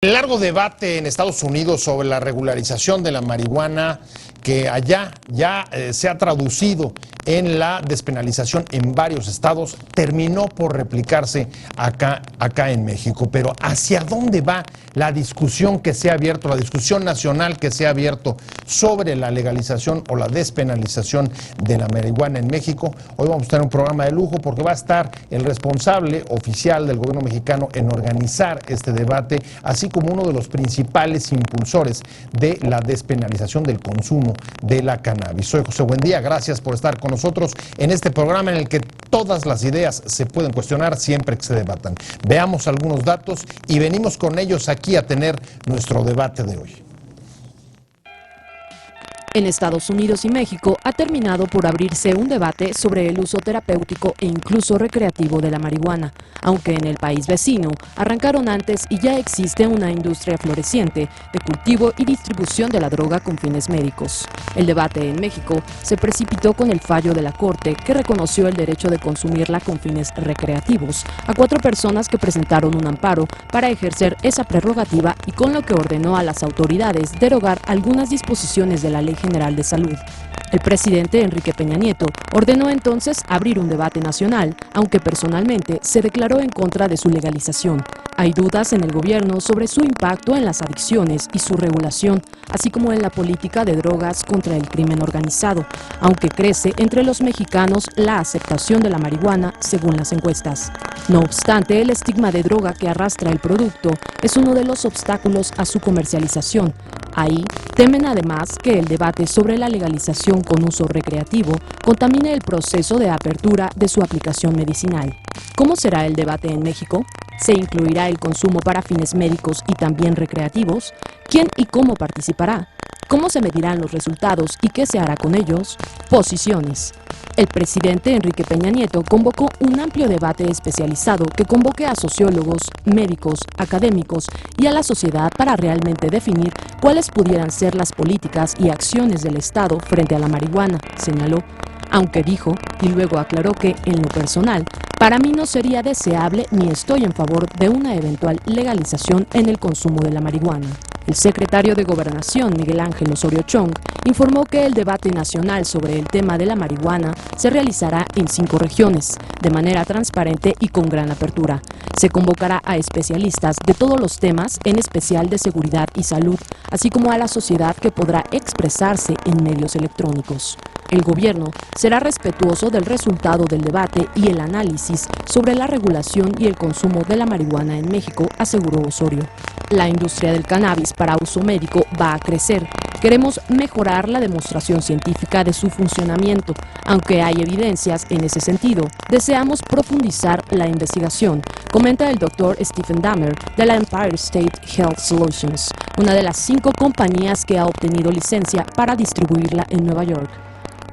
El largo debate en Estados Unidos sobre la regularización de la marihuana, que allá ya se ha traducido en la despenalización en varios estados, terminó por replicarse acá en México. Pero ¿hacia dónde va la discusión que se ha abierto, la discusión nacional que se ha abierto sobre la legalización o la despenalización de la marihuana en México? Hoy vamos a tener un programa de lujo porque va a estar el responsable oficial del gobierno mexicano en organizar este debate, así como uno de los principales impulsores de la despenalización del consumo de la cannabis. Soy José Buendía, gracias por estar con nosotros en este programa en el que todas las ideas se pueden cuestionar siempre que se debatan. Veamos algunos datos y venimos con ellos aquí a tener nuestro debate de hoy. En Estados Unidos y México ha terminado por abrirse un debate sobre el uso terapéutico e incluso recreativo de la marihuana, aunque en el país vecino arrancaron antes y ya existe una industria floreciente de cultivo y distribución de la droga con fines médicos. El debate en México se precipitó con el fallo de la Corte que reconoció el derecho de consumirla con fines recreativos a 4 personas que presentaron un amparo para ejercer esa prerrogativa y con lo que ordenó a las autoridades derogar algunas disposiciones de la Ley General de Salud. El presidente Enrique Peña Nieto ordenó entonces abrir un debate nacional, aunque personalmente se declaró en contra de su legalización. Hay dudas en el gobierno sobre su impacto en las adicciones y su regulación, así como en la política de drogas contra el crimen organizado, aunque crece entre los mexicanos la aceptación de la marihuana según las encuestas. No obstante, el estigma de droga que arrastra el producto es uno de los obstáculos a su comercialización. Ahí temen además que el debate sobre la legalización con uso recreativo contamine el proceso de apertura de su aplicación medicinal. ¿Cómo será el debate en México? ¿Se incluirá el consumo para fines médicos y también recreativos? ¿Quién y cómo participará? ¿Cómo se medirán los resultados y qué se hará con ellos? Posiciones. El presidente Enrique Peña Nieto convocó un amplio debate especializado que convoque a sociólogos, médicos, académicos y a la sociedad para realmente definir cuáles pudieran ser las políticas y acciones del Estado frente a la marihuana, señaló, aunque dijo, y luego aclaró que, en lo personal, para mí no sería deseable ni estoy en favor de una eventual legalización en el consumo de la marihuana. El secretario de Gobernación, Miguel Ángel Osorio Chong, informó que el debate nacional sobre el tema de la marihuana se realizará en 5 regiones, de manera transparente y con gran apertura. Se convocará a especialistas de todos los temas, en especial de seguridad y salud, así como a la sociedad que podrá expresarse en medios electrónicos. El gobierno será respetuoso del resultado del debate y el análisis sobre la regulación y el consumo de la marihuana en México, aseguró Osorio. La industria del cannabis para uso médico va a crecer. Queremos mejorar la demostración científica de su funcionamiento. Aunque hay evidencias en ese sentido, deseamos profundizar la investigación, comenta el doctor Stephen Dahmer de la Empire State Health Solutions, una de las 5 compañías que ha obtenido licencia para distribuirla en Nueva York.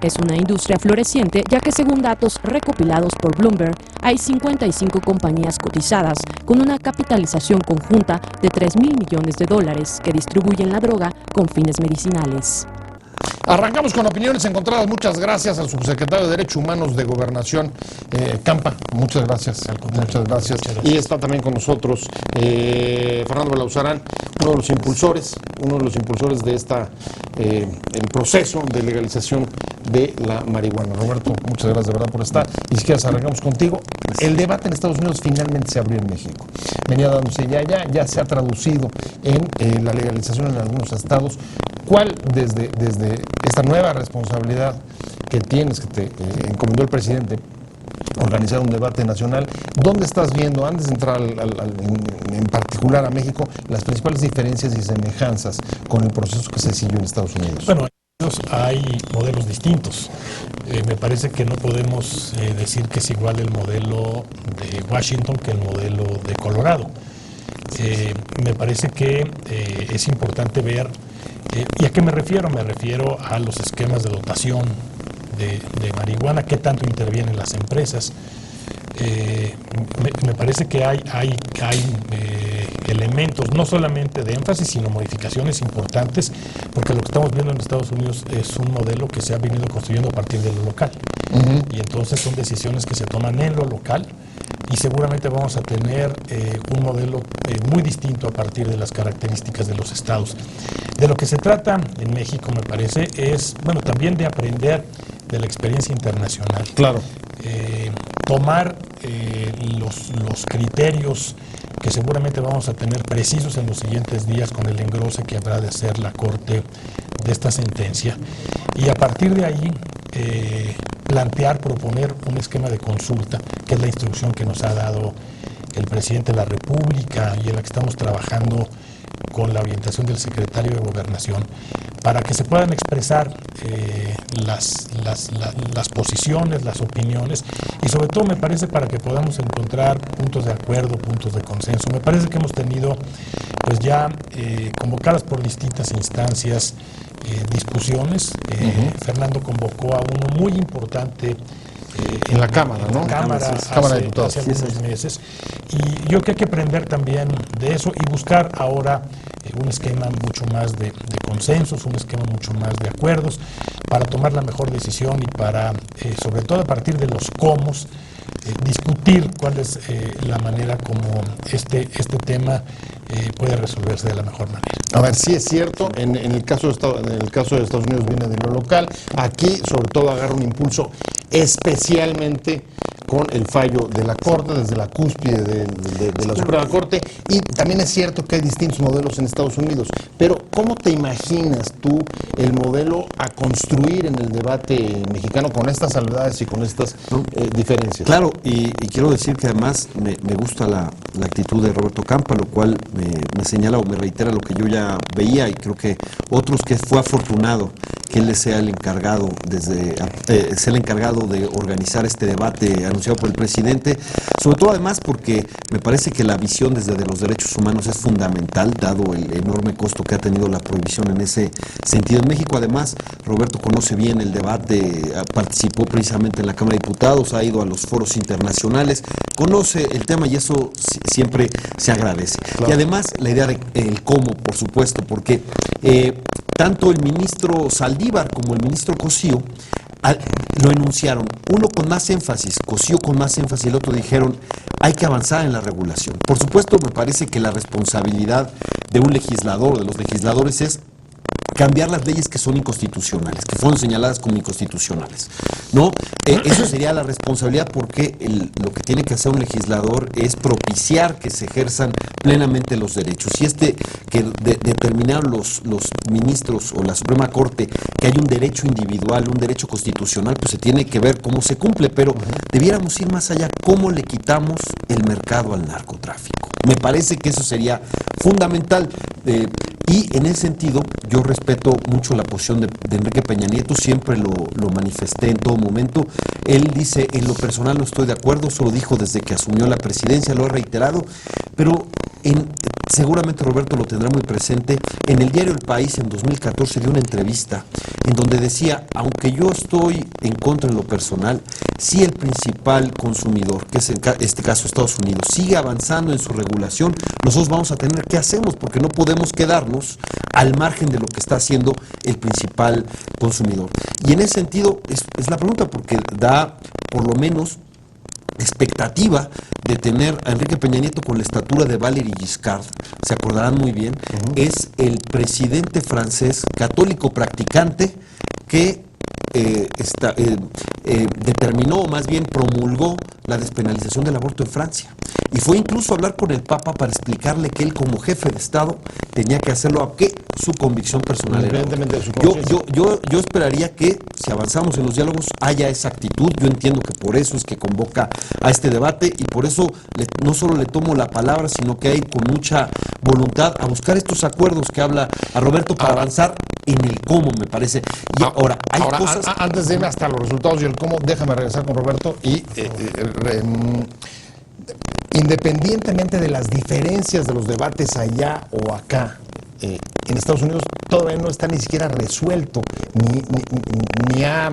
Es una industria floreciente, ya que según datos recopilados por Bloomberg, hay 55 compañías cotizadas con una capitalización conjunta de $3,000 millones que distribuyen la droga con fines medicinales. Arrancamos con opiniones encontradas. Muchas gracias al subsecretario de Derechos Humanos de Gobernación, Campa. Muchas gracias. Muchas gracias. Y está también con nosotros Fernando Belauzarán, uno de los impulsores de el proceso de legalización de la marihuana. Roberto, muchas gracias de verdad por estar. Y si quieres arrancamos contigo. El debate en Estados Unidos finalmente se abrió en México. Venía dándose ya se ha traducido en la legalización en algunos estados. ¿Cuál, desde esta nueva responsabilidad que tienes, que te encomendó el presidente, organizar un debate nacional, dónde estás viendo, antes de entrar en particular a México, las principales diferencias y semejanzas con el proceso que se siguió en Estados Unidos? Bueno, hay modelos distintos. Me parece que no podemos decir que es igual el modelo de Washington que el modelo de Colorado. Me parece que es importante ver. ¿Y a qué me refiero? Me refiero a los esquemas de dotación de marihuana, qué tanto intervienen las empresas. Me parece que hay elementos no solamente de énfasis, sino modificaciones importantes, porque lo que estamos viendo en Estados Unidos es un modelo que se ha venido construyendo a partir de lo local. Y entonces son decisiones que se toman en lo local y seguramente vamos a tener un modelo muy distinto a partir de las características de los estados. De lo que se trata en México, me parece, es, bueno, también de aprender de la experiencia internacional. Claro. Tomar los criterios que seguramente vamos a tener precisos en los siguientes días con el engrose que habrá de hacer la Corte de esta sentencia, y a partir de ahí plantear, proponer un esquema de consulta, que es la instrucción que nos ha dado el presidente de la República y en la que estamos trabajando con la orientación del secretario de Gobernación, para que se puedan expresar las posiciones, las opiniones, y sobre todo me parece para que podamos encontrar puntos de acuerdo, puntos de consenso. Me parece que hemos tenido pues ya convocadas por distintas instancias discusiones. Fernando convocó a uno muy importante en la Cámara, ¿no? En la Cámara, Cámara de Diputados. hace algunos meses. Y yo creo que hay que aprender también de eso y buscar ahora un esquema mucho más de consensos, un esquema mucho más de acuerdos para tomar la mejor decisión y para, sobre todo a partir de los cómo, discutir cuál es la manera como este tema puede resolverse de la mejor manera. A ver, sí es cierto, en el caso de Estados Unidos viene de lo local, aquí sobre todo agarra un impulso especialmente con el fallo de la Corte, desde la cúspide de la Suprema Corte, y también es cierto que hay distintos modelos en Estados Unidos, pero ¿cómo te imaginas tú el modelo a construir en el debate mexicano con estas salvedades y con estas diferencias? Claro, y quiero decir que además me gusta la actitud de Roberto Campa, lo cual me señala o me reitera lo que yo ya veía, y creo que otros, que fue afortunado que él sea el encargado sea el encargado de organizar este debate anunciado por el presidente, sobre todo además porque me parece que la visión desde de los derechos humanos es fundamental, dado el enorme costo que ha tenido la prohibición en ese sentido. En México, además, Roberto conoce bien el debate, participó precisamente en la Cámara de Diputados, ha ido a los foros internacionales, conoce el tema, y eso siempre se agradece. Claro. Y además la idea del cómo, por supuesto, porque tanto el ministro Saldívar como el ministro Cosío lo enunciaron, uno con más énfasis, Cosío con más énfasis, y el otro dijeron, hay que avanzar en la regulación. Por supuesto, me parece que la responsabilidad de un legislador, de los legisladores, es cambiar las leyes que son inconstitucionales, que fueron señaladas como inconstitucionales, ¿no? Eso sería la responsabilidad, porque lo que tiene que hacer un legislador es propiciar que se ejerzan plenamente los derechos. Y que determinar los ministros o la Suprema Corte que hay un derecho individual, un derecho constitucional, pues se tiene que ver cómo se cumple, pero debiéramos ir más allá, cómo le quitamos el mercado al narcotráfico. Me parece que eso sería fundamental. Y en ese sentido, yo respeto mucho la posición de Enrique Peña Nieto, siempre lo manifesté en todo momento. Él dice, en lo personal no estoy de acuerdo, eso lo dijo desde que asumió la presidencia, lo he reiterado, pero seguramente Roberto lo tendrá muy presente. En el diario El País, en 2014, dio una entrevista en donde decía, aunque yo estoy en contra en lo personal, si el principal consumidor, que es en este caso Estados Unidos, sigue avanzando en su regulación, nosotros vamos a tener que hacernos, porque no podemos quedarnos al margen de lo que está haciendo el principal consumidor. Y en ese sentido es la pregunta, porque da por lo menos expectativa de tener a Enrique Peña Nieto con la estatura de Valéry Giscard, se acordarán muy bien, es el presidente francés católico practicante que determinó, o más bien promulgó, la despenalización del aborto en Francia. Y fue incluso a hablar con el Papa para explicarle que él, como jefe de Estado, tenía que hacerlo, aunque su convicción personal era Independientemente de su conciencia. yo esperaría que, si avanzamos en los diálogos, haya esa actitud. Yo entiendo que por eso es que convoca a este debate, y por eso no solo le tomo la palabra, sino que hay con mucha voluntad a buscar estos acuerdos que habla a Roberto para avanzar en el cómo, me parece. Y ahora hay cosas... Antes de irme hasta los resultados y el cómo, déjame regresar con Roberto y independientemente de las diferencias de los debates allá o acá, en Estados Unidos todavía no está ni siquiera resuelto, ni ha,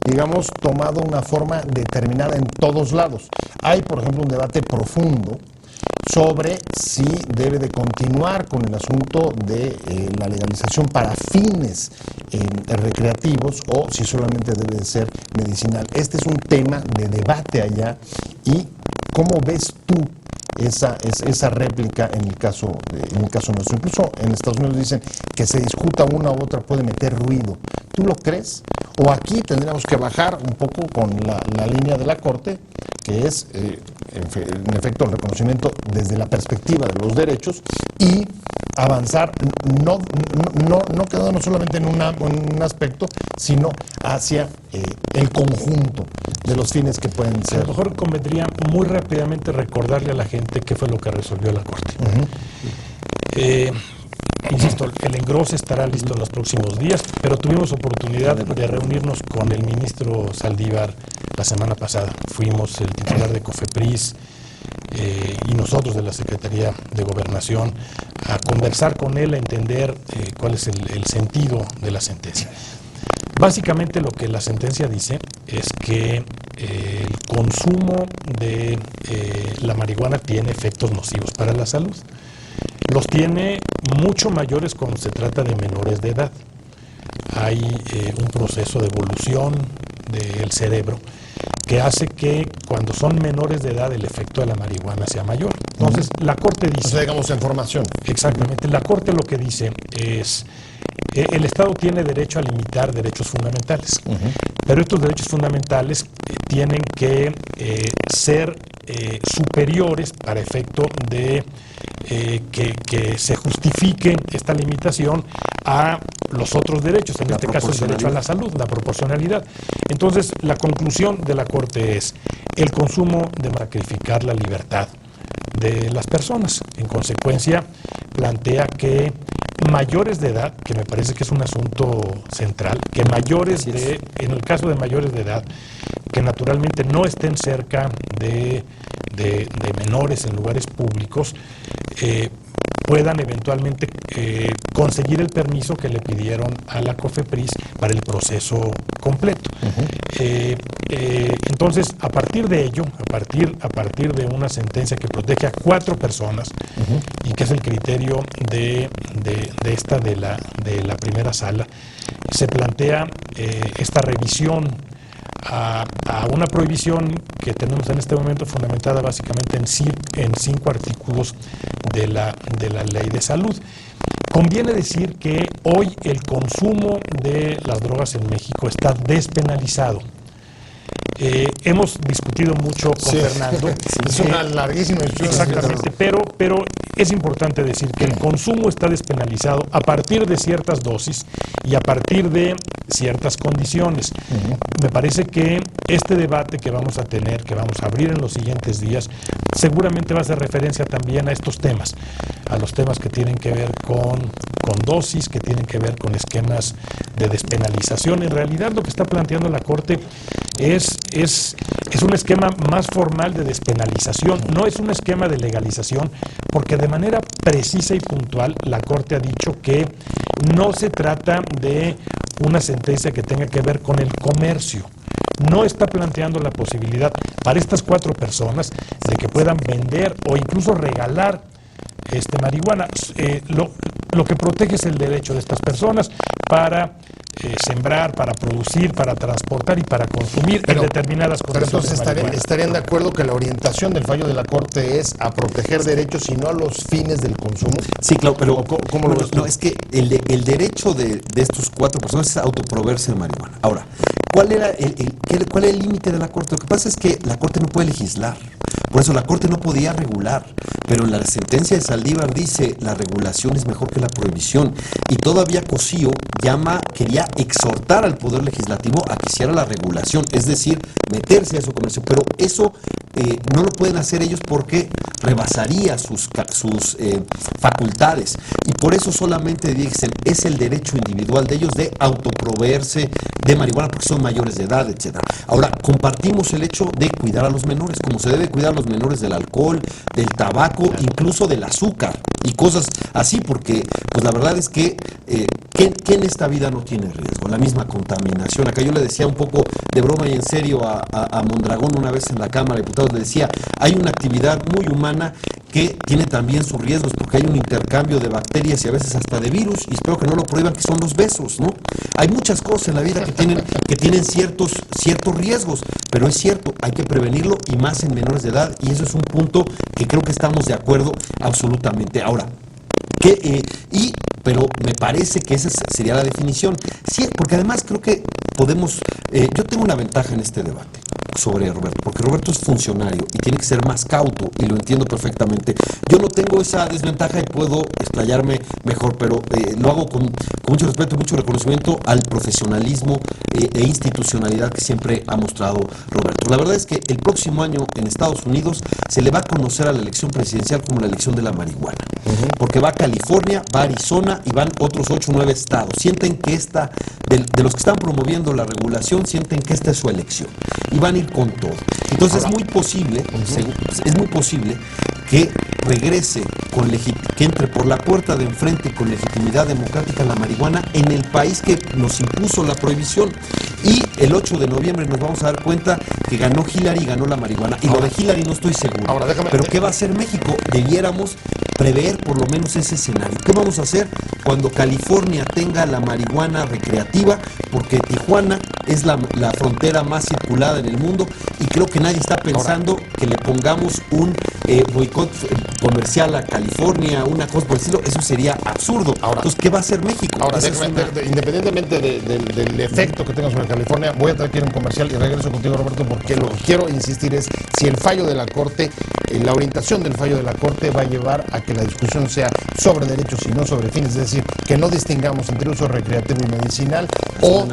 digamos, tomado una forma determinada en todos lados. Hay, por ejemplo, un debate profundo sobre si debe de continuar con el asunto de la legalización para fines recreativos, o si solamente debe de ser medicinal. Este es un tema de debate allá, y ¿Cómo ves tú esa réplica en el caso nuestro? Incluso en Estados Unidos dicen que se discuta una u otra puede meter ruido. ¿Tú lo crees? ¿O aquí tendríamos que bajar un poco con la línea de la Corte, que es, en efecto, el reconocimiento desde la perspectiva de los derechos y avanzar, no quedándonos solamente en un aspecto, sino hacia el conjunto de los fines que pueden A ser? lo mejor convendría muy rápidamente recordarle a la gente qué fue lo que resolvió la Corte. Insisto, el engrose estará listo en los próximos días, pero tuvimos oportunidad de reunirnos con el ministro Saldívar la semana pasada. Fuimos el titular de COFEPRIS y nosotros de la Secretaría de Gobernación a conversar con él, a entender cuál es el sentido de la sentencia. Básicamente lo que la sentencia dice es que el consumo de la marihuana tiene efectos nocivos para la salud. Los tiene mucho mayores cuando se trata de menores de edad. Hay un proceso de evolución del cerebro que hace que cuando son menores de edad el efecto de la marihuana sea mayor. Entonces, la Corte dice... O sea, digamos, en formación. Exactamente. La Corte lo que dice es... el Estado tiene derecho a limitar derechos fundamentales, pero estos derechos fundamentales tienen que ser superiores para efecto de que se justifique esta limitación a los otros derechos, en este caso el derecho a la salud, la proporcionalidad. Entonces, la conclusión de la Corte es el consumo de sacrificar la libertad de las personas. En consecuencia, plantea que mayores de edad, que me parece que es un asunto central, que mayores en el caso de mayores de edad, que naturalmente no estén cerca de menores en lugares públicos, puedan eventualmente conseguir el permiso que le pidieron a la COFEPRIS para el proceso completo. Entonces, a partir de ello, a partir de una sentencia que protege a 4 personas y que es el criterio de la primera sala, se plantea esta revisión a una prohibición que tenemos en este momento fundamentada básicamente en 5 artículos de la Ley de Salud. Conviene decir que hoy el consumo de las drogas en México está despenalizado. Hemos discutido mucho con Fernando. Es una larguísima discusión. Exactamente, pero es importante decir que el consumo está despenalizado a partir de ciertas dosis y a partir de ciertas condiciones. Me parece que este debate que vamos a tener, que vamos a abrir en los siguientes días, seguramente va a hacer referencia también a estos temas, a los temas que tienen que ver con dosis, que tienen que ver con esquemas de despenalización. En realidad lo que está planteando la Corte es un esquema más formal de despenalización, no es un esquema de legalización, porque de manera precisa y puntual la Corte ha dicho que no se trata de una sentencia que tenga que ver con el comercio. No está planteando la posibilidad para estas 4 personas de que puedan vender o incluso regalar marihuana. Lo que protege es el derecho de estas personas para sembrar, para producir, para transportar y para consumir en determinadas condiciones. Pero entonces estarían de acuerdo que la orientación del fallo de la Corte es a proteger derechos y no a los fines del consumo. Sí, claro, pero ¿cómo lo ves tú? no, es que el derecho de estos 4 personas es autoproveerse de marihuana. Ahora, ¿cuál era el límite de la Corte? Lo que pasa es que la Corte no puede legislar. Por eso la Corte no podía regular, pero en la sentencia de Saldívar dice la regulación es mejor que la prohibición, y todavía Cosío quería exhortar al Poder Legislativo a que hiciera la regulación, es decir, meterse a su comercio, pero eso no lo pueden hacer ellos porque rebasaría sus facultades, y por eso solamente dicen es el derecho individual de ellos de autoproveerse de marihuana porque son mayores de edad, etcétera. Ahora, compartimos el hecho de cuidar a los menores, como se debe cuidar a los menores del alcohol, del tabaco, incluso del azúcar y cosas así, porque pues la verdad es que ¿qué en esta vida no tiene riesgo? La misma contaminación. Acá yo le decía un poco de broma y en serio a Mondragón una vez en la Cámara de Diputados, le decía, hay una actividad muy humana que tiene también sus riesgos, porque hay un intercambio de bacterias y a veces hasta de virus, y espero que no lo prohíban, que son los besos, ¿no? Hay muchas cosas en la vida que tienen ciertos riesgos, pero es cierto, hay que prevenirlo y más en menores de edad, y eso es un punto que creo que estamos de acuerdo absolutamente. Ahora, pero me parece que esa sería la definición. Sí, porque además creo que podemos, yo tengo una ventaja en este debate sobre Roberto, porque Roberto es funcionario y tiene que ser más cauto, y lo entiendo perfectamente. Yo no tengo esa desventaja y puedo explayarme mejor, pero lo hago con mucho respeto y mucho reconocimiento al profesionalismo e institucionalidad que siempre ha mostrado Roberto. La verdad es que el próximo año en Estados Unidos se le va a conocer a la elección presidencial como la elección de la marihuana, porque va a California, va a Arizona y van otros 8 o 9 estados. Sienten que de los que están promoviendo la regulación, sienten que esta es su elección y van a ir con todo. Entonces es muy posible que regrese que entre por la puerta de enfrente con legitimidad democrática la marihuana en el país que nos impuso la prohibición. Y el 8 de noviembre nos vamos a dar cuenta que ganó Hillary y ganó la marihuana. Y lo de Hillary no estoy seguro. Pero ¿qué va a hacer México? Debiéramos prever por lo menos ese escenario. ¿Qué vamos a hacer cuando California tenga la marihuana recreativa? Porque Tijuana es la frontera más circulada en el mundo, y creo que nadie está pensando que le pongamos un boicot comercial a California, una cosa por el estilo. Eso sería absurdo. Entonces, ¿qué va a hacer México? Ahora, independientemente del efecto que tenga sobre California, voy a tener que ir a un comercial y regreso contigo, Roberto, porque lo que quiero insistir es si el fallo de la Corte, la orientación del fallo de la Corte va a llevar a que la discusión sea sobre derechos y no sobre fines, es decir, que no distingamos entre uso recreativo y medicinal, o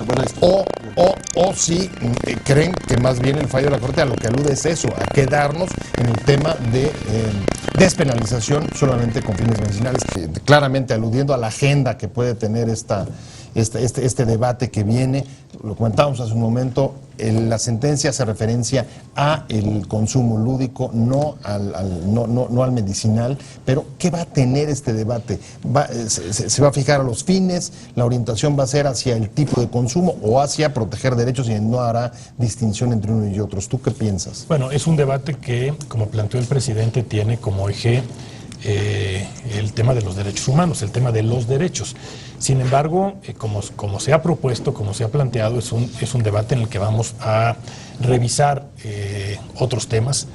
si creen que más bien el fallo de la Corte a lo que alude es eso, a quedarnos en el tema de despenalización solamente con fines medicinales, claramente aludiendo a la agenda que puede tener este debate que viene. Lo comentábamos hace un momento, la sentencia hace referencia a el consumo lúdico, no al medicinal, pero ¿qué va a tener este debate? ¿Se va a fijar a los fines? ¿La orientación va a ser hacia el tipo de consumo o hacia proteger derechos y no hará distinción entre uno y otros? ¿Tú qué piensas? Bueno, es un debate que, como planteó el presidente, tiene como eje el tema de los derechos humanos, el tema de los derechos. Sin embargo, como se ha propuesto, como se ha planteado, es un debate en el que vamos a revisar otros temas.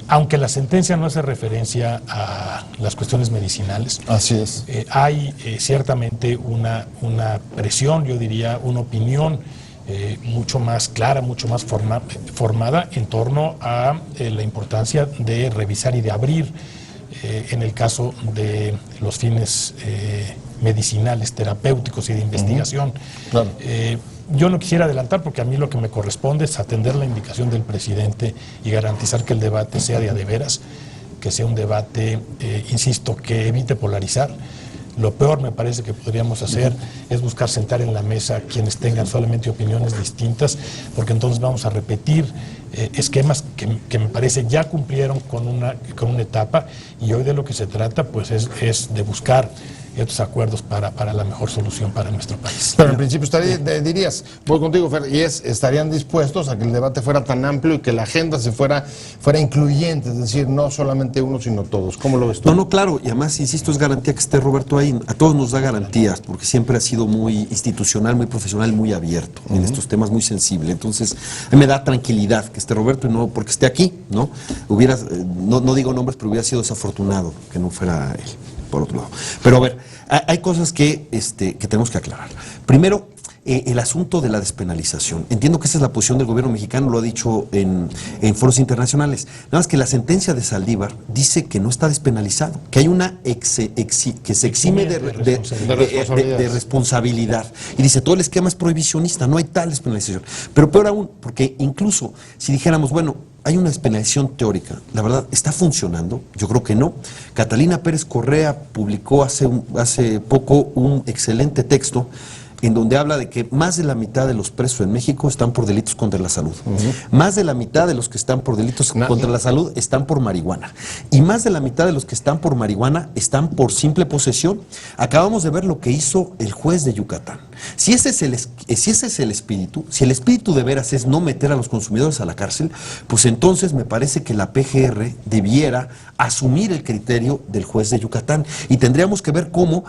Aunque la sentencia no hace referencia a las cuestiones medicinales, así es. Hay ciertamente una presión, yo diría, una opinión mucho más clara, mucho más formada en torno a la importancia de revisar y de abrir, en el caso de los fines medicinales, terapéuticos y de investigación. Claro. Yo no quisiera adelantar, porque a mí lo que me corresponde es atender la indicación del presidente y garantizar que el debate sea de a de veras, que sea un debate, insisto, que evite polarizar. Lo peor, me parece, que podríamos hacer es buscar sentar en la mesa a quienes tengan solamente opiniones distintas, porque entonces vamos a repetir esquemas que me parece ya cumplieron con una etapa, y hoy de lo que se trata pues es de buscar estos acuerdos para la mejor solución para nuestro país. Pero en principio dirías, voy contigo, Fer, y estarían dispuestos a que el debate fuera tan amplio y que la agenda fuera incluyente, es decir, no solamente uno, sino todos. ¿Cómo lo ves tú? No, claro, y además, insisto, es garantía que esté Roberto ahí. A todos nos da garantías, porque siempre ha sido muy institucional, muy profesional, muy abierto en estos temas, muy sensible. Entonces, a mí me da tranquilidad que esté Roberto, y no porque esté aquí, ¿no? No digo nombres, pero hubiera sido desafortunado que no fuera él, por otro lado. Pero a ver, hay cosas que tenemos que aclarar. Primero, el asunto de la despenalización. Entiendo que esa es la posición del gobierno mexicano, lo ha dicho en foros internacionales. Nada más que la sentencia de Saldívar dice que no está despenalizado, que hay una que se exime de responsabilidad. Y dice, todo el esquema es prohibicionista, no hay tal despenalización. Pero peor aún, porque incluso si dijéramos, bueno, hay una despenalización teórica, la verdad, ¿está funcionando? Yo creo que no. Catalina Pérez Correa publicó hace poco un excelente texto en donde habla de que más de la mitad de los presos en México están por delitos contra la salud. Más de la mitad de los que están por delitos contra la salud están por marihuana. Y más de la mitad de los que están por marihuana están por simple posesión. Acabamos de ver lo que hizo el juez de Yucatán. Si ese es el espíritu, si el espíritu de veras es no meter a los consumidores a la cárcel, pues entonces me parece que la PGR debiera asumir el criterio del juez de Yucatán y tendríamos que ver cómo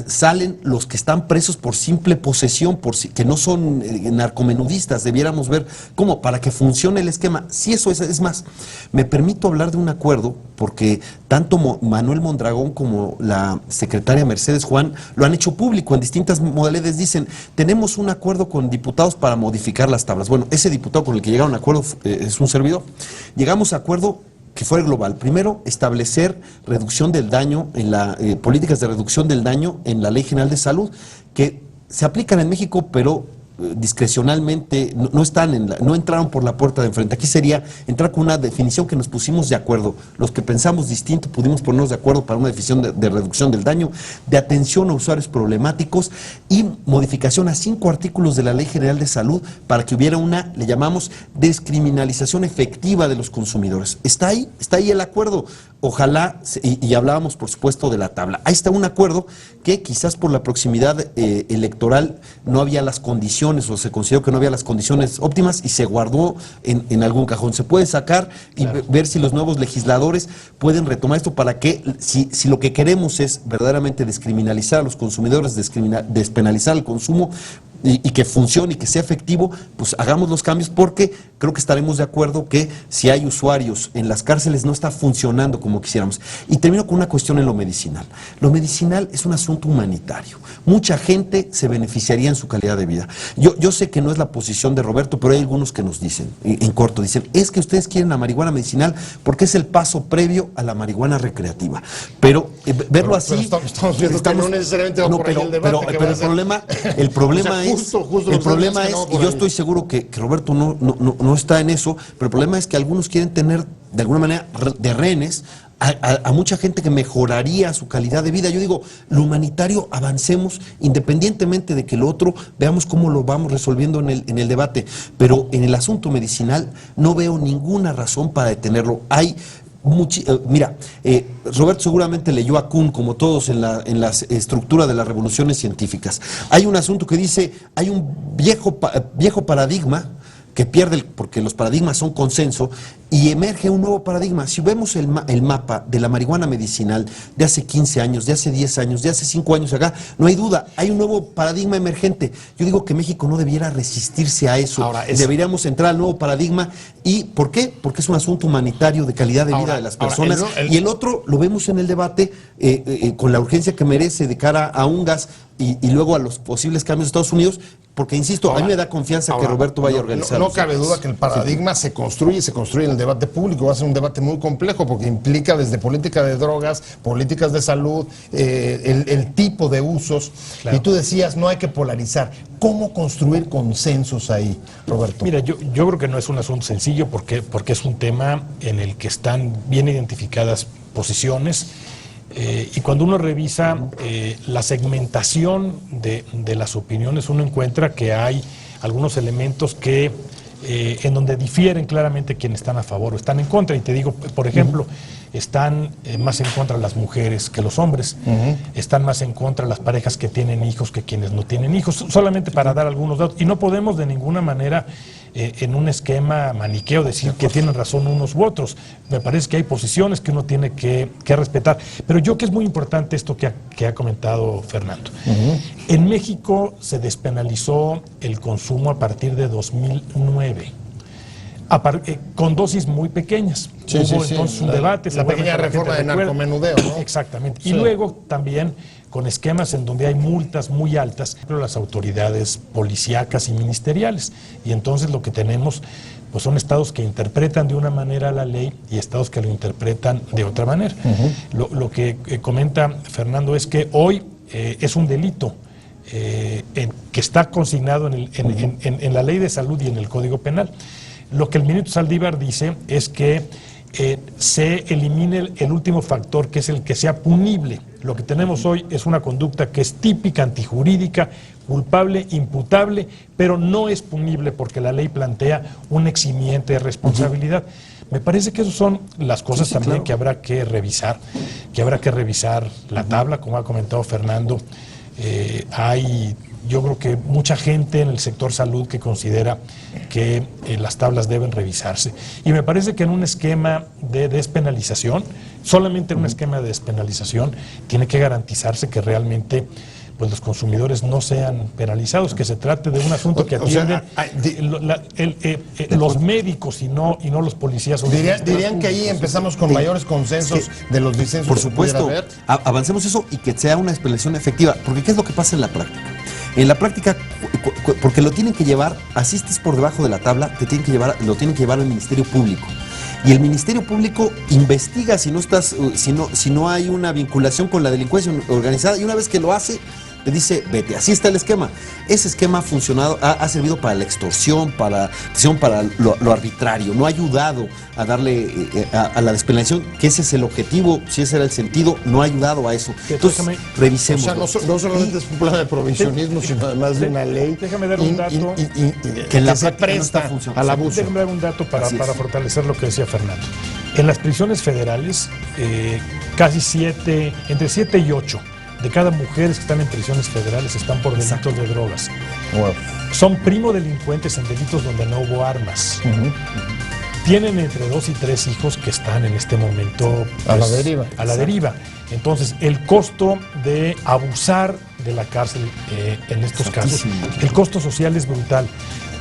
salen los que están presos por simple posesión, que no son narcomenudistas. Debiéramos ver cómo, para que funcione el esquema. Si eso es más, me permito hablar de un acuerdo porque tanto Manuel Mondragón como la secretaria Mercedes Juan lo han hecho público en distintas modalidades. Dicen, tenemos un acuerdo con diputados para modificar las tablas. Bueno, ese diputado con el que llegaron a acuerdo es un servidor. Llegamos a acuerdo que fue global. Primero, establecer reducción del daño en políticas de reducción del daño en la Ley General de Salud, que se aplican en México, pero discrecionalmente no entraron por la puerta de enfrente. Aquí sería entrar con una definición que nos pusimos de acuerdo. Los que pensamos distinto pudimos ponernos de acuerdo para una definición de reducción del daño, de atención a usuarios problemáticos y modificación a 5 artículos de la Ley General de Salud para que hubiera una, le llamamos, descriminalización efectiva de los consumidores. Está ahí el acuerdo. Ojalá, y hablábamos por supuesto de la tabla. Ahí está un acuerdo que quizás por la proximidad electoral no había las condiciones, o se consideró que no había las condiciones óptimas y se guardó en algún cajón. Se puede sacar y ver si los nuevos legisladores pueden retomar esto para que, si lo que queremos es verdaderamente descriminalizar a los consumidores, despenalizar el consumo, y que funcione y que sea efectivo, pues hagamos los cambios, porque creo que estaremos de acuerdo que si hay usuarios en las cárceles no está funcionando como quisiéramos. Y termino con una cuestión en lo medicinal. Lo medicinal es un asunto humanitario. Mucha gente se beneficiaría en su calidad de vida. Yo sé que no es la posición de Roberto, pero hay algunos que nos dicen, en corto, dicen, es que ustedes quieren la marihuana medicinal porque es el paso previo a la marihuana recreativa. Pero verlo así... Pero estamos viendo que no necesariamente va por ahí el debate. Pero el problema es... Justo el problema es, y yo estoy seguro que Roberto no está en eso, pero el problema es que algunos quieren tener de alguna manera de rehenes a mucha gente que mejoraría su calidad de vida. Yo digo, lo humanitario, avancemos, independientemente de que lo otro, veamos cómo lo vamos resolviendo en el debate, pero en el asunto medicinal no veo ninguna razón para detenerlo. Hay Roberto seguramente leyó a Kuhn, como todos, en la estructura de las revoluciones científicas. Hay un asunto que dice, hay un viejo paradigma que pierde, porque los paradigmas son consenso, y emerge un nuevo paradigma. Si vemos el mapa de la marihuana medicinal de hace 15 años, de hace 10 años, de hace 5 años acá, no hay duda, hay un nuevo paradigma emergente. Yo digo que México no debiera resistirse a eso. Ahora, deberíamos entrar al nuevo paradigma. ¿Y por qué? Porque es un asunto humanitario de calidad de vida de las personas. Y el otro lo vemos en el debate con la urgencia que merece de cara a un gas y luego a los posibles cambios de Estados Unidos, porque insisto, a mí me da confianza que Roberto vaya a organizar. No cabe duda que el paradigma se construye en el debate público. Va a ser un debate muy complejo porque implica desde política de drogas, políticas de salud, el tipo de usos. Claro. Y tú decías, no hay que polarizar. ¿Cómo construir consensos ahí, Roberto? Mira, yo creo que no es un asunto sencillo porque es un tema en el que están bien identificadas posiciones. Y cuando uno revisa la segmentación de las opiniones, uno encuentra que hay algunos elementos que en donde difieren claramente quienes están a favor o están en contra. Y te digo, por ejemplo, están más en contra las mujeres que los hombres, están más en contra las parejas que tienen hijos que quienes no tienen hijos, solamente para dar algunos datos. Y no podemos de ninguna manera en un esquema maniqueo decir que tienen razón unos u otros. Me parece que hay posiciones que uno tiene que respetar. Pero yo creo que es muy importante esto que ha comentado Fernando. En México se despenalizó el consumo a partir de 2009. Con dosis muy pequeñas. Hubo entonces un debate. La pequeña reforma de narcomenudeo, ¿no? Exactamente. Y luego también con esquemas en donde hay multas muy altas, pero las autoridades policíacas y ministeriales. Y entonces lo que tenemos pues son estados que interpretan de una manera la ley y estados que lo interpretan de otra manera. Lo que comenta Fernando es que hoy es un delito que está consignado en la ley de salud y en el Código Penal. Lo que el ministro Saldívar dice es que se elimine el último factor, que es el que sea punible. Lo que tenemos hoy es una conducta que es típica, antijurídica, culpable, imputable, pero no es punible porque la ley plantea un eximiente de responsabilidad. Me parece que esas son las cosas también claro, que habrá que revisar la tabla, como ha comentado Fernando. Yo creo que mucha gente en el sector salud que considera que las tablas deben revisarse. Y me parece que en un esquema de despenalización, solamente en un esquema de despenalización, tiene que garantizarse que realmente pues los consumidores no sean penalizados, que se trate de un asunto que atienden los médicos y no los policías. Dirían que ahí empezamos con mayores consensos de los disensos. Por supuesto, avancemos eso y que sea una explicación efectiva, porque ¿qué es lo que pasa en la práctica? En la práctica, porque lo tienen que llevar, así estés por debajo de la tabla, lo tienen que llevar al Ministerio Público. Y el Ministerio Público investiga si no hay una vinculación con la delincuencia organizada, y una vez que lo hace, le dice, vete. Así está el esquema. Ese esquema ha funcionado, ha servido para la extorsión, para lo arbitrario, no ha ayudado a darle a la despenalización, que ese es el objetivo, si ese era el sentido, no ha ayudado a eso. Entonces, revisemos. O sea, no solamente es un plan de provisionismo, sino además de una ley déjame dar un dato que se presta al abuso. Déjame dar un dato para fortalecer lo que decía Fernando. En las prisiones federales, entre 7 y 8 de cada mujeres que están en prisiones federales están por delitos de drogas. Wow. Son primo delincuentes en delitos donde no hubo armas. Tienen entre 2 y 3 hijos que están en este momento a la deriva. A la deriva. Entonces, el costo de abusar de la cárcel en estos casos, el costo social es brutal.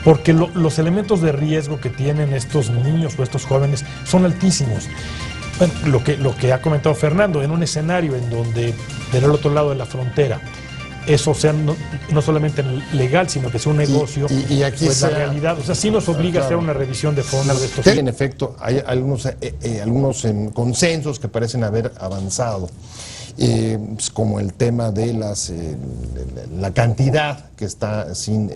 Porque los elementos de riesgo que tienen estos niños o estos jóvenes son altísimos. Bueno, lo que ha comentado Fernando, en un escenario en donde del otro lado de la frontera eso sea no solamente legal, sino que sea un negocio, y aquí pues la realidad, o sea, sí nos obliga a hacer una revisión de fondo de estos. En efecto, hay algunos consensos que parecen haber avanzado. Como el tema de la cantidad que está sin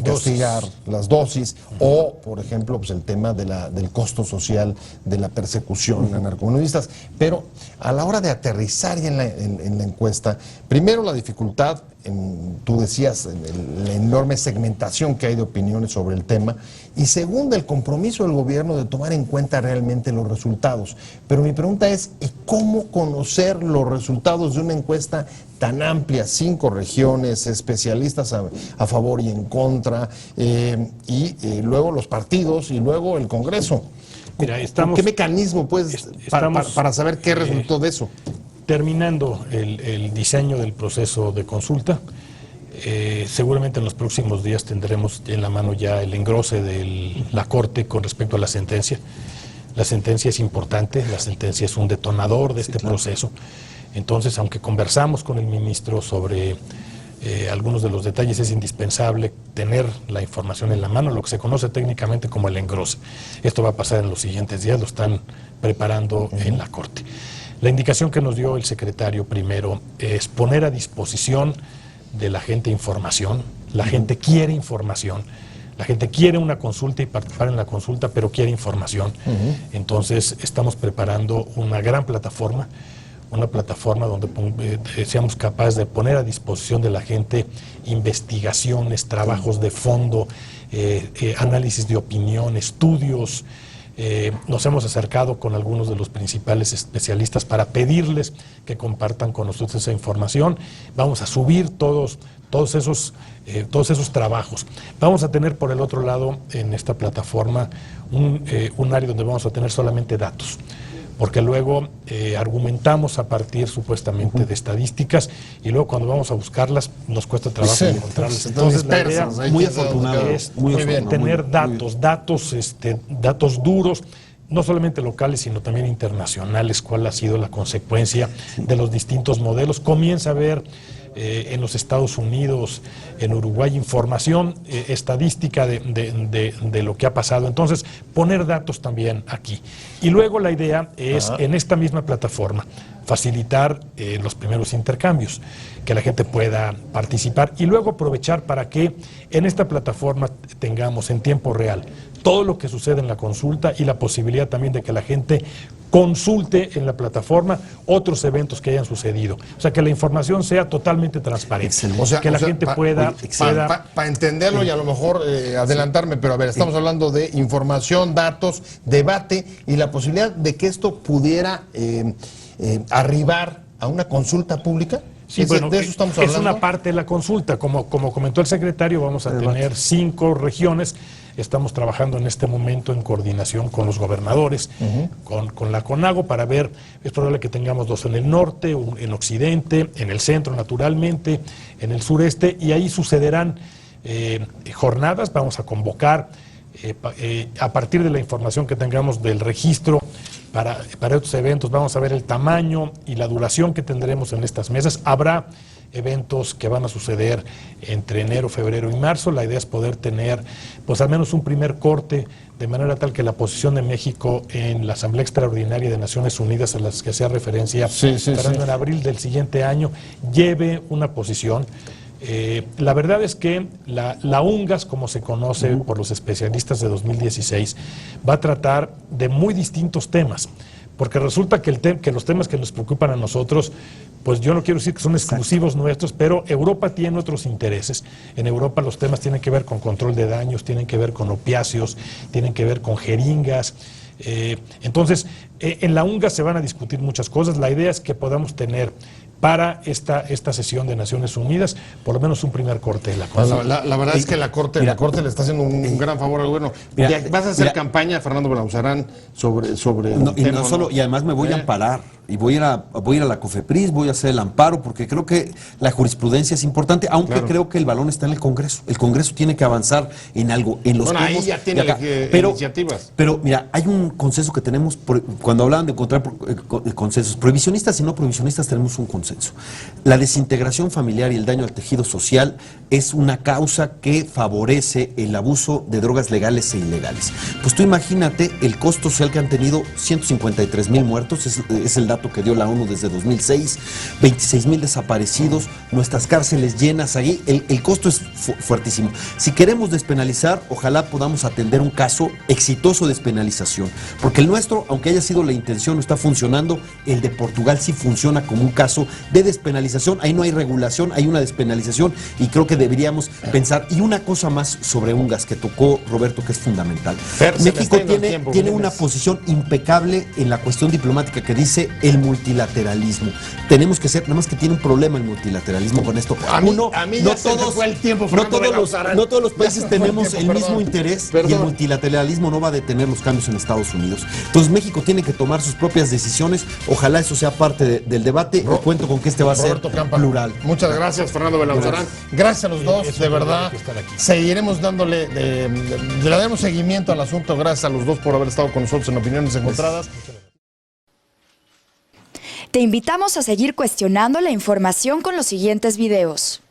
castigar, las dosis, o, por ejemplo, pues el tema del costo social de la persecución a narcomenudistas. Pero a la hora de aterrizar ya en la encuesta, primero la dificultad, tú decías, la enorme segmentación que hay de opiniones sobre el tema, y segundo, el compromiso del gobierno de tomar en cuenta realmente los resultados. Pero mi pregunta es, ¿cómo conocer los resultados de una encuesta tan amplia, 5 regiones, especialistas a favor y en contra, y luego los partidos y luego el Congreso? Mira, ¿Qué mecanismo para saber qué resultó de eso? Terminando el diseño del proceso de consulta, seguramente en los próximos días tendremos en la mano ya el engrose de la Corte con respecto a la sentencia. La sentencia es importante, la sentencia es un detonador de este proceso. Entonces, aunque conversamos con el ministro sobre algunos de los detalles, es indispensable tener la información en la mano, lo que se conoce técnicamente como el engrose. Esto va a pasar en los siguientes días, lo están preparando en la Corte. La indicación que nos dio el secretario primero es poner a disposición de la gente información. La gente quiere información, la gente quiere una consulta y participar en la consulta, pero quiere información. Entonces estamos preparando una gran plataforma, una plataforma donde seamos capaces de poner a disposición de la gente investigaciones, trabajos de fondo, análisis de opinión, estudios. Nos hemos acercado con algunos de los principales especialistas para pedirles que compartan con nosotros esa información. Vamos a subir todos esos trabajos. Vamos a tener por el otro lado en esta plataforma un área donde vamos a tener solamente datos, porque luego argumentamos a partir supuestamente de estadísticas y luego cuando vamos a buscarlas nos cuesta trabajo encontrarlas. Entonces la idea muy afortunado es tener datos duros, no solamente locales sino también internacionales, cuál ha sido la consecuencia de los distintos modelos. Comienza a haber en los Estados Unidos, en Uruguay, información estadística de lo que ha pasado. Entonces, poner datos también aquí. Y luego la idea es, en esta misma plataforma, facilitar los primeros intercambios, que la gente pueda participar y luego aprovechar para que en esta plataforma tengamos en tiempo real todo lo que sucede en la consulta y la posibilidad también de que la gente consulte en la plataforma otros eventos que hayan sucedido. O sea, que la información sea totalmente transparente. Excelente. O sea, que la gente pueda... Para entenderlo y a lo mejor adelantarme, pero a ver, estamos hablando de información, datos, debate y la posibilidad de que esto pudiera arribar a una consulta pública. Sí, bueno, de eso estamos hablando. es una parte de la consulta. Como comentó el secretario, vamos a tener 5 regiones. Estamos trabajando en este momento en coordinación con los gobernadores, con la CONAGO, para ver, es probable que tengamos 2 en el norte, en occidente, en el centro naturalmente, en el sureste, y ahí sucederán jornadas. Vamos a convocar a partir de la información que tengamos del registro para estos eventos. Vamos a ver el tamaño y la duración que tendremos en estas mesas. Habrá eventos que van a suceder entre enero, febrero y marzo. La idea es poder tener pues al menos un primer corte, de manera tal que la posición de México en la Asamblea Extraordinaria de Naciones Unidas, a las que hacía referencia, en abril del siguiente año, lleve una posición. La verdad es que la UNGAS, como se conoce por los especialistas de 2016, va a tratar de muy distintos temas, porque resulta que los temas que nos preocupan a nosotros, pues yo no quiero decir que son exclusivos nuestros, pero Europa tiene otros intereses. En Europa los temas tienen que ver con control de daños, tienen que ver con opiáceos, tienen que ver con jeringas. Entonces, en la UNGAS se van a discutir muchas cosas. La idea es que podamos tener para esta sesión de Naciones Unidas por lo menos un primer corte de la cosa. La verdad es que la Corte le está haciendo un gran favor al gobierno. ¿Vas a hacer campaña, Fernando Belauzarán, sobre el tema? Y además me voy a amparar, y voy a ir a la COFEPRIS, voy a hacer el amparo, porque creo que la jurisprudencia es importante, aunque creo que el balón está en el Congreso. El Congreso tiene que avanzar en algo, en los ahí ya tiene iniciativas. Pero mira, hay un consenso que tenemos, cuando hablaban de encontrar consensos, prohibicionistas y no prohibicionistas, tenemos un consenso. La desintegración familiar y el daño al tejido social es una causa que favorece el abuso de drogas legales e ilegales. Pues tú imagínate el costo social que han tenido: 153,000 muertos, es el dato que dio la ONU desde 2006, 26,000 desaparecidos, nuestras cárceles llenas ahí, el costo es fuertísimo. Si queremos despenalizar, ojalá podamos atender un caso exitoso de despenalización, porque el nuestro, aunque haya sido la intención, no está funcionando. El de Portugal sí funciona como un caso de despenalización. Ahí no hay regulación, hay una despenalización, y creo que deberíamos pensar. Y una cosa más sobre UNGAS que tocó Roberto, que es fundamental. México tiene una posición impecable en la cuestión diplomática que dice el multilateralismo. Tenemos que ser, nada más que tiene un problema el multilateralismo con esto. No todos los países tenemos el mismo interés, y el multilateralismo no va a detener los cambios en Estados Unidos. Entonces México tiene que tomar sus propias decisiones. Ojalá eso sea parte del debate. Cuento con que este va a ser plural. Muchas gracias, Fernando Belauzarán. Gracias a los dos, de verdad. Seguiremos dándole, le daremos seguimiento al asunto. Gracias a los dos por haber estado con nosotros en Opiniones Encontradas. Te invitamos a seguir cuestionando la información con los siguientes videos.